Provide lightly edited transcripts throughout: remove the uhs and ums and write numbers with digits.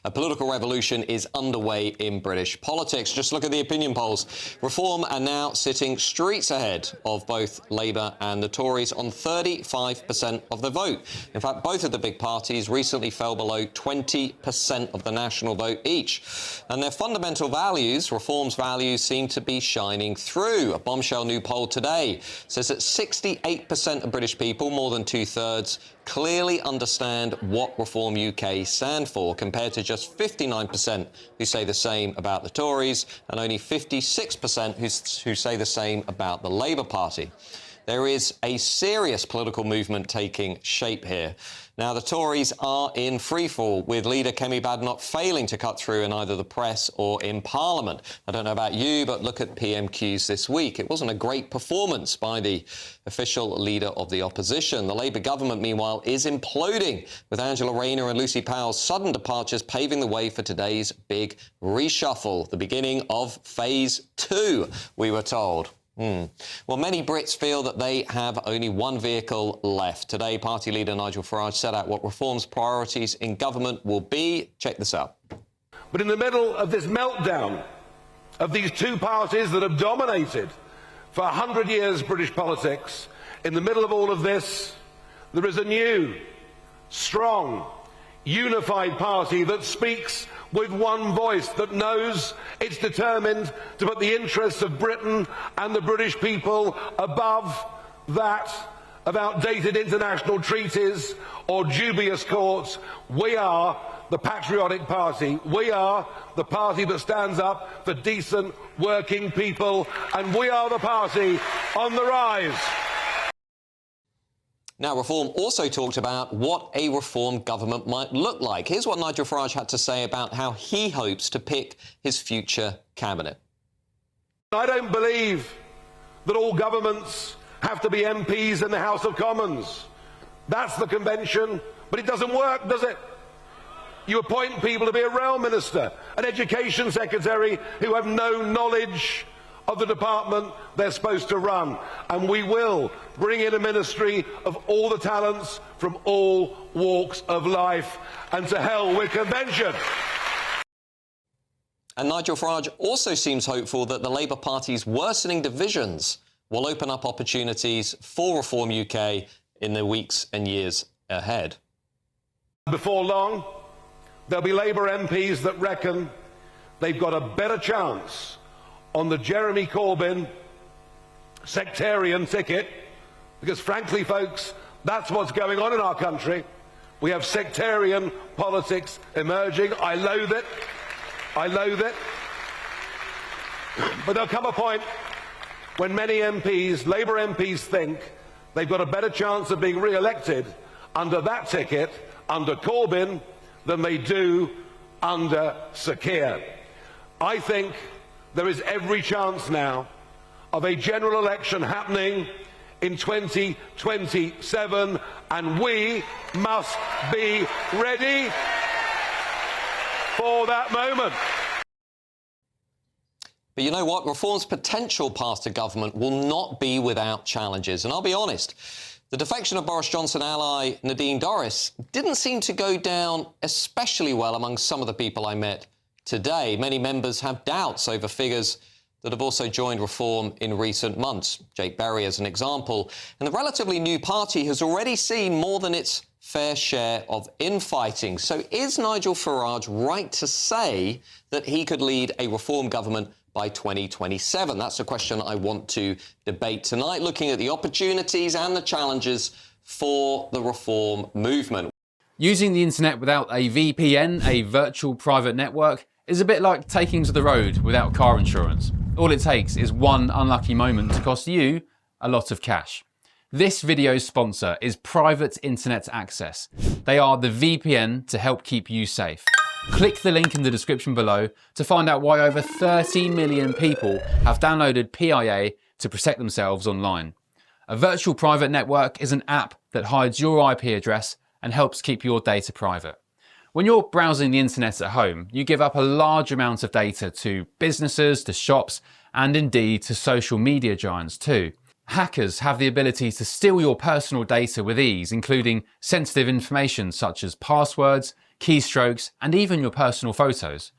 A political revolution is underway in British politics. Just look at the opinion polls. Reform are now sitting streets ahead of both Labour and the Tories on 35% of the vote. In fact, both of the big parties recently fell below 20% of the national vote each. And their fundamental values, Reform's values, seem to be shining through. A bombshell new poll today says that 68% of British people, more than two-thirds, clearly understand what Reform UK stand for, compared to just 59% who say the same about the Tories and only 56% who say the same about the Labour Party. There is a serious political movement taking shape here. Now, the Tories are in freefall, with leader Kemi Badenoch failing to cut through in either the press or in Parliament. I don't know about you, but look at PMQs this week. It wasn't a great performance by the official leader of the opposition. The Labour government, meanwhile, is imploding, with Angela Rayner and Lucy Powell's sudden departures paving the way for today's big reshuffle, the beginning of phase 2, we were told. Well, many Brits feel that they have only one vehicle left. Today, party leader Nigel Farage set out what Reform's priorities in government will be. Check this out. But in the middle of this meltdown of these two parties that have dominated for 100 years British politics, in the middle of all of this, there is a new, strong, unified party that speaks with one voice, that knows it's determined to put the interests of Britain and the British people above that of outdated international treaties or dubious courts. We are the patriotic party. We are the party that stands up for decent working people, and we are the party on the rise. Now, Reform also talked about what a Reform government might look like. Here's what Nigel Farage had to say about how he hopes to pick his future cabinet. I don't believe that all governments have to be MPs in the House of Commons. That's the convention, but it doesn't work, does it? You appoint people to be a rail minister, an education secretary who have no knowledge of the department they're supposed to run. And we will bring in a ministry of all the talents from all walks of life, and to hell with convention. And Nigel Farage also seems hopeful that the Labour Party's worsening divisions will open up opportunities for Reform UK in the weeks and years ahead. Before long, there'll be Labour MPs that reckon they've got a better chance on the Jeremy Corbyn sectarian ticket, because frankly, folks, that's what's going on in our country. We have sectarian politics emerging. I loathe it. I loathe it. But there'll come a point when many MPs, Labour MPs, think they've got a better chance of being re-elected under that ticket, under Corbyn, than they do under Sir Keir. I think there is every chance now of a general election happening in 2027, and we must be ready for that moment. But you know what? Reform's potential path to government will not be without challenges. And I'll be honest, the defection of Boris Johnson ally Nadine Dorries didn't seem to go down especially well among some of the people I met today. Many members have doubts over figures that have also joined Reform in recent months. Jake Berry as an example. And the relatively new party has already seen more than its fair share of infighting. So is Nigel Farage right to say that he could lead a Reform government by 2027? That's a question I want to debate tonight, looking at the opportunities and the challenges for the Reform movement. Using the internet without a VPN, a virtual private network, is a bit like taking to the road without car insurance. All it takes is one unlucky moment to cost you a lot of cash. This video's sponsor is Private Internet Access. They are the VPN to help keep you safe. Click the link in the description below to find out why over 30 million people have downloaded PIA to protect themselves online. A virtual private network is an app that hides your IP address and helps keep your data private. When you're browsing the internet at home, you give up a large amount of data to businesses, to shops, and indeed to social media giants too. Hackers have the ability to steal your personal data with ease, including sensitive information such as passwords, keystrokes, and even your personal photos.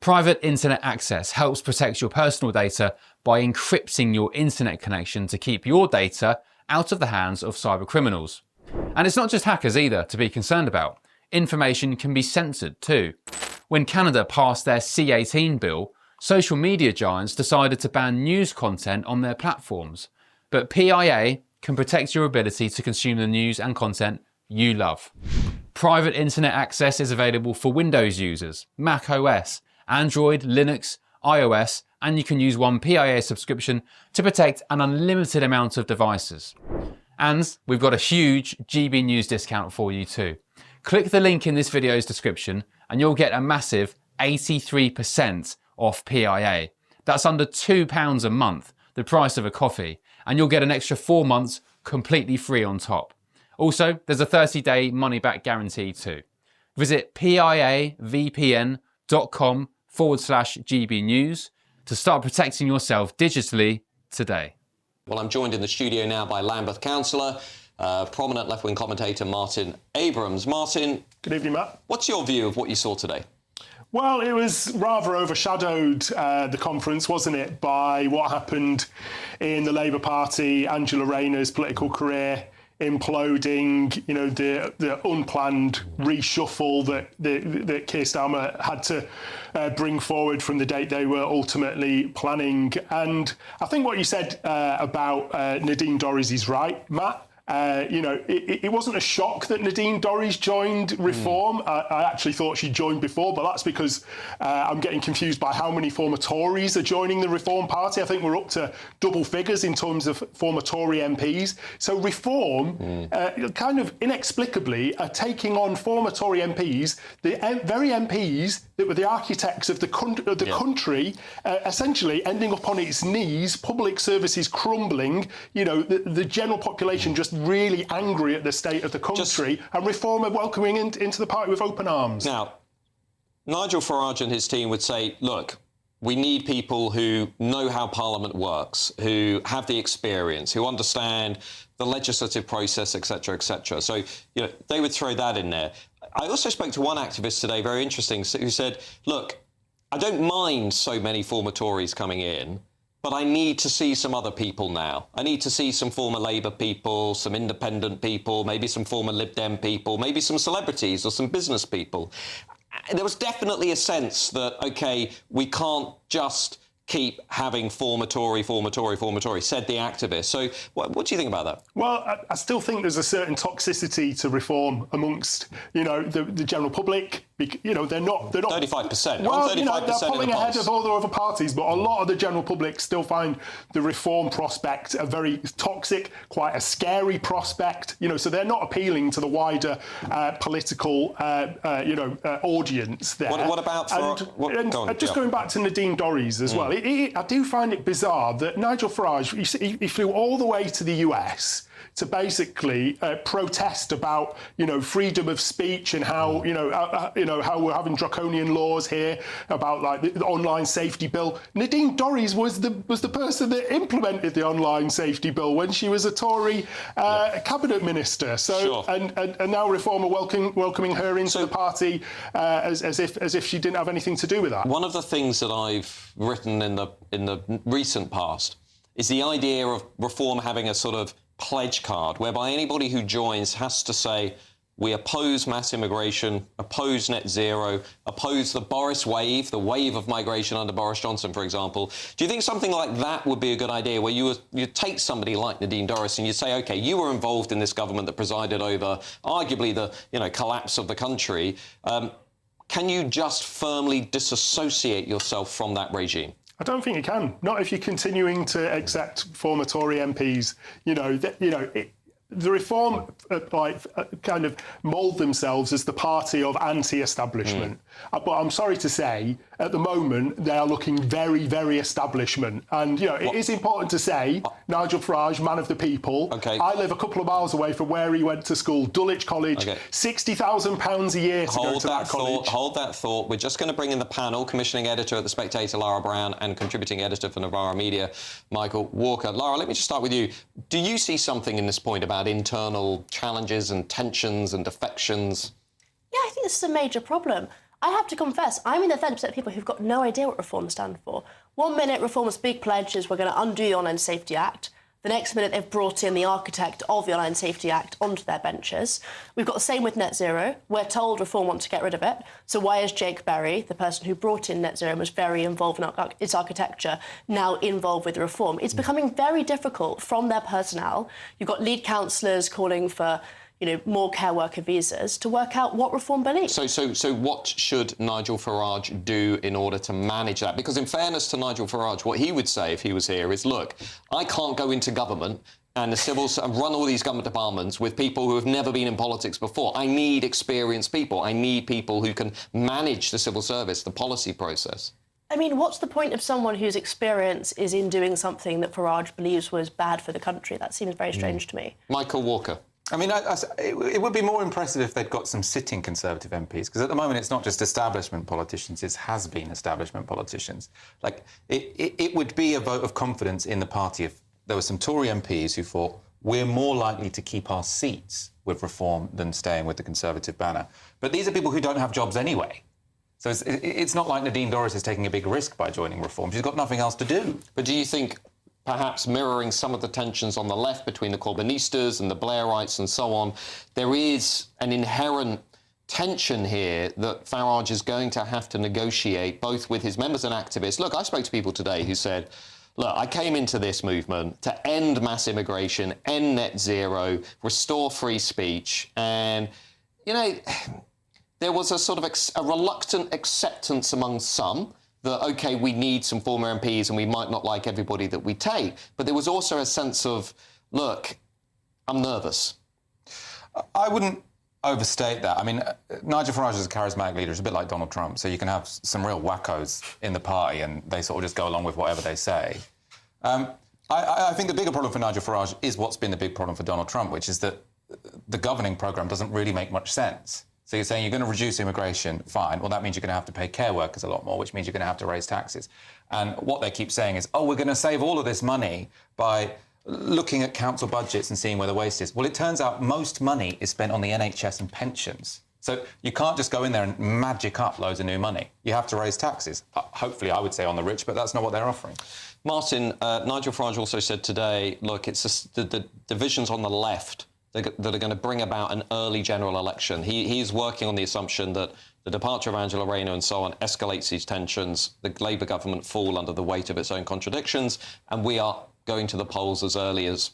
Private internet access helps protect your personal data by encrypting your internet connection to keep your data out of the hands of cyber criminals. And it's not just hackers either to be concerned about. Information can be censored too. When Canada passed their C18 bill, social media giants decided to ban news content on their platforms. But PIA can protect your ability to consume the news and content you love. Private internet access is available for Windows users, Mac OS, Android, Linux, iOS, and you can use one PIA subscription to protect an unlimited amount of devices. And we've got a huge GB News discount for you too. Click the link in this video's description and you'll get a massive 83% off PIA. That's under £2 a month, the price of a coffee, and you'll get an extra 4 months completely free on top. Also, there's a 30-day money-back guarantee too. Visit piavpn.com/GB News to start protecting yourself digitally today. Well, I'm joined in the studio now by Lambeth councillor, prominent left-wing commentator Martin Abrams. Martin. Good evening, Matt. What's your view of what you saw today? Well, it was rather overshadowed, the conference, wasn't it, by what happened in the Labour Party, Angela Rayner's political career imploding, you know, the unplanned reshuffle that Keir Starmer had to bring forward from the date they were ultimately planning. And I think what you said about Nadine Dorries is right, Matt. You know, it wasn't a shock that Nadine Dorries joined Reform. I actually thought she joined before, but that's because I'm getting confused by how many former Tories are joining the Reform Party. I think we're up to double figures in terms of former Tory MPs. So Reform, kind of inexplicably, are taking on former Tory MPs, the very MPs that were the architects of the country, essentially ending up on its knees, public services crumbling, you know, the general population just really angry at the state of the country, and Reform are welcoming into the party with open arms. Now, Nigel Farage and his team would say, look, we need people who know how Parliament works, who have the experience, who understand the legislative process, etc., etc. So, you know, they would throw that in there. I also spoke to one activist today, very interesting, who said, look, I don't mind so many former Tories coming in, but I need to see some other people now. I need to see some former Labour people, some independent people, maybe some former Lib Dem people, maybe some celebrities or some business people. There was definitely a sense that, OK, we can't just keep having former Tory, said the activist. So what do you think about that? Well, I still think there's a certain toxicity to Reform amongst, you know, the general public. You know, they're not 35%. Well, 35% you know, they're pulling in the ahead of all the other parties, but a lot of the general public still find the Reform prospect a very toxic, quite a scary prospect. You know, so they're not appealing to the wider political, audience there. What about going back to Nadine Dorries as well? I do find it bizarre that Nigel Farage he flew all the way to the US to basically protest about, you know, freedom of speech and how, how we're having draconian laws here about like the online safety bill. Nadine Dorries was the person that implemented the online safety bill when she was a Tory cabinet minister. So sure. and now Reform are welcoming her into the party as if she didn't have anything to do with that. One of the things that I've written in the recent past is the idea of Reform having a sort of pledge card whereby anybody who joins has to say, we oppose mass immigration, oppose net zero, oppose the Boris wave, the wave of migration under Boris Johnson, for example. Do you think something like that would be a good idea, where you take somebody like Nadine Dorries and you say, OK, you were involved in this government that presided over arguably the collapse of the country. Can you just firmly disassociate yourself from that regime? I don't think you can. Not if you're continuing to accept former Tory MPs. The Reform kind of mould themselves as the party of anti-establishment. But I'm sorry to say, at the moment, they are looking very, very establishment. And, you know, it is important to say, Nigel Farage, man of the people. Okay. I live a couple of miles away from where he went to school, Dulwich College, okay. £60,000 a year to go to that college. Hold that thought. We're just going to bring in the panel, commissioning editor at The Spectator, Lara Brown, and contributing editor for Novara Media, Michael Walker. Lara, let me just start with you. Do you see something in this point about internal challenges and tensions and defections? Yeah, I think this is a major problem. I have to confess, I'm in the 30% of people who've got no idea what reforms stand for. 1 minute, Reform's big pledge is we're going to undo the Online Safety Act. The next minute, they've brought in the architect of the Online Safety Act onto their benches. We've got the same with net zero. We're told Reform want to get rid of it. So why is Jake Berry, the person who brought in net zero and was very involved in its architecture, now involved with the reform? It's becoming very difficult from their personnel. You've got lead councillors calling for more care worker visas to work out what Reform believes. So what should Nigel Farage do in order to manage that? Because in fairness to Nigel Farage, what he would say if he was here is, look, I can't go into government and and run all these government departments with people who have never been in politics before. I need experienced people. I need people who can manage the civil service, the policy process. I mean, what's the point of someone whose experience is in doing something that Farage believes was bad for the country? That seems very strange to me. Michael Walker. I mean, it would be more impressive if they'd got some sitting Conservative MPs, because at the moment it's not just establishment politicians, it has been establishment politicians. Like, it would be a vote of confidence in the party if there were some Tory MPs who thought, we're more likely to keep our seats with Reform than staying with the Conservative banner. But these are people who don't have jobs anyway. So it's not like Nadine Dorries is taking a big risk by joining Reform. She's got nothing else to do. But do you think, perhaps mirroring some of the tensions on the left between the Corbynistas and the Blairites and so on, there is an inherent tension here that Farage is going to have to negotiate both with his members and activists? Look, I spoke to people today who said, look, I came into this movement to end mass immigration, end net zero, restore free speech, and, there was a sort of a reluctant acceptance among some that, OK, we need some former MPs and we might not like everybody that we take. But there was also a sense of, look, I'm nervous. I wouldn't overstate that. I mean, Nigel Farage is a charismatic leader. It's a bit like Donald Trump. So you can have some real wackos in the party and they sort of just go along with whatever they say. I think the bigger problem for Nigel Farage is what's been the big problem for Donald Trump, which is that the governing programme doesn't really make much sense. So you're saying you're going to reduce immigration, fine. Well, that means you're going to have to pay care workers a lot more, which means you're going to have to raise taxes. And what they keep saying is, oh, we're going to save all of this money by looking at council budgets and seeing where the waste is. Well, it turns out most money is spent on the NHS and pensions. So you can't just go in there and magic up loads of new money. You have to raise taxes. Hopefully, I would say on the rich, but that's not what they're offering. Martin, Nigel Farage also said today, look, it's the divisions on the left that are going to bring about an early general election. He's working on the assumption that the departure of Angela Rayner and so on escalates these tensions, the Labour government fall under the weight of its own contradictions, and we are going to the polls as early as,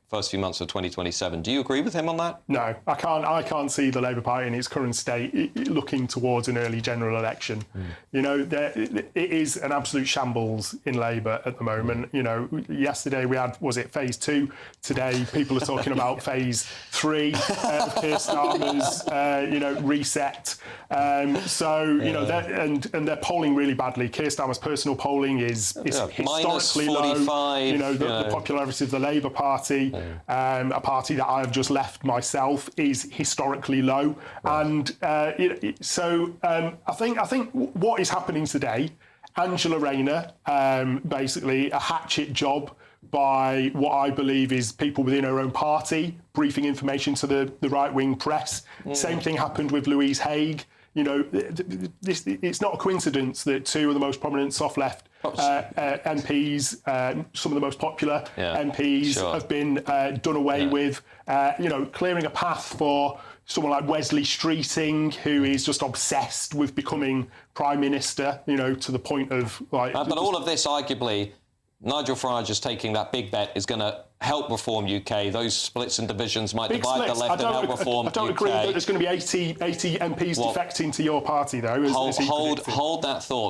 first few months of 2027. Do you agree with him on that? No, I can't see the Labour Party in its current state looking towards an early general election. It is an absolute shambles in Labour at the moment. Yesterday we had, was it phase 2? Today people are talking about phase 3 of Keir Starmer's, reset. They're polling really badly. Keir Starmer's personal polling is historically low. The popularity of the Labour Party, a party that I have just left myself, is historically low. Right. And I think what is happening today, Angela Rayner, basically a hatchet job by what I believe is people within her own party, briefing information to the right-wing press. Same thing happened with Louise Haigh. It's not a coincidence that two of the most prominent soft-left MPs, some of the most popular MPs, have been done away with, clearing a path for someone like Wesley Streeting, who is just obsessed with becoming Prime Minister, to the point of like... but all of this, arguably, Nigel Farage is taking that big bet, is going to help reform UK. Those splits and divisions might divide the left and help reform UK. I don't agree that there's going to be 80 MPs defecting to your party, though. Hold that thought.